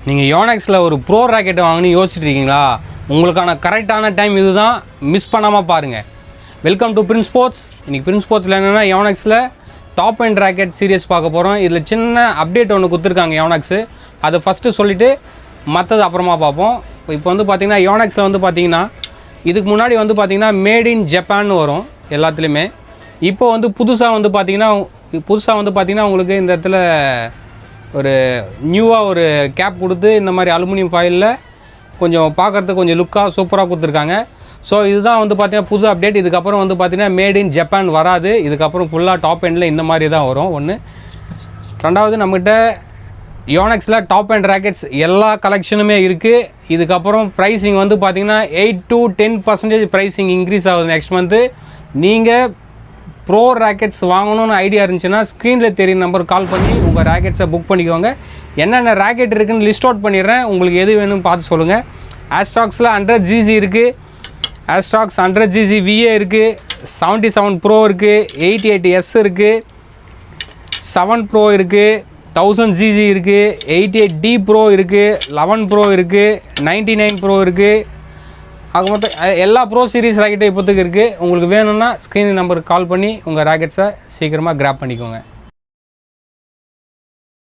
நீங்கள் யோனெக்ஸில் ஒரு bro rocket வாங்கணும்னு யோசிச்சுட்டு இருக்கீங்களா? உங்களுக்கான கரெக்டான டைம் இது தான், மிஸ் பண்ணாமல் பாருங்கள். Welcome to Prince sports. இன்றைக்கி பிரின்ஸ் ஸ்போர்ட்ஸில் என்னென்னா யோனெக்ஸில் டாப் அண்ட் ராக்கெட் சீரியஸ் பார்க்க போகிறோம். இதில் சின்ன அப்டேட் ஒன்று கொடுத்துருக்காங்க யோனெக்ஸு. அதை ஃபஸ்ட்டு சொல்லிவிட்டு மற்றது அப்புறமா பார்ப்போம். இப்போ வந்து பார்த்திங்கன்னா யோனெக்ஸில் வந்து பார்த்திங்கன்னா இதுக்கு முன்னாடி வந்து பார்த்திங்கன்னா மேட் இன் ஜப்பான்னு வரும் எல்லாத்துலேயுமே. இப்போ வந்து புதுசாக வந்து பார்த்திங்கன்னா உங்களுக்கு இந்த இடத்துல ஒரு நியூவாக ஒரு கேப் கொடுத்து இந்த மாதிரி அலுமினியம் ஃபாயிலில் கொஞ்சம் பார்க்குறதுக்கு கொஞ்சம் லுக்காக சூப்பராக கொடுத்துருக்காங்க. ஸோ இதுதான் வந்து பார்த்திங்கன்னா புது அப்டேட். இதுக்கப்புறம் வந்து பார்த்திங்கன்னா மேட் இன் ஜப்பான் வராது. இதுக்கப்புறம் ஃபுல்லாக டாப் எண்டில் இந்த மாதிரி தான் வரும் ஒன்று. ரெண்டாவது நம்மகிட்ட யோனெக்ஸில் டாப் அண்ட் ராக்கெட்ஸ் எல்லா கலெக்ஷனுமே இருக்குது. இதுக்கப்புறம் ப்ரைஸிங் வந்து பார்த்திங்கன்னா 8 to 10% ப்ரைஸிங் இன்க்ரீஸ் ஆகுது நெக்ஸ்ட் மந்த்து. நீங்கள் ப்ரோ ராக்கெட்ஸ் வாங்கணும்னு ஐடியா இருந்துச்சுன்னா ஸ்க்ரீனில் தெரியும் நம்பர் கால் பண்ணி உங்கள் ராக்கெட்ஸை புக் பண்ணிக்கோங்க. என்னென்ன ராக்கெட் இருக்குதுன்னு லிஸ்ட் அவுட் பண்ணிடுறேன். உங்களுக்கு எது வேணும்னு பார்த்து சொல்லுங்கள். ஆஸ்ட்ராக்ஸில் 100GG இருக்குது, ஆஸ்ட்ராக்ஸ் 100GG VA இருக்குது, 77 Pro இருக்குது, 88S இருக்குது, 7 Pro இருக்குது, 1000GG இருக்குது, 88D Pro இருக்குது, 11 Pro இருக்குது, 99 Pro இருக்குது. அது மட்டும் எல்லா ப்ரோ சீரிஸ் ராக்கெட்டும் இப்போத்துக்கு இருக்குது. உங்களுக்கு வேணும்னா ஸ்க்ரீன் நம்பருக்கு கால் பண்ணி உங்கள் ராக்கெட்ஸை சீக்கிரமாக கிராப் பண்ணிக்கோங்க.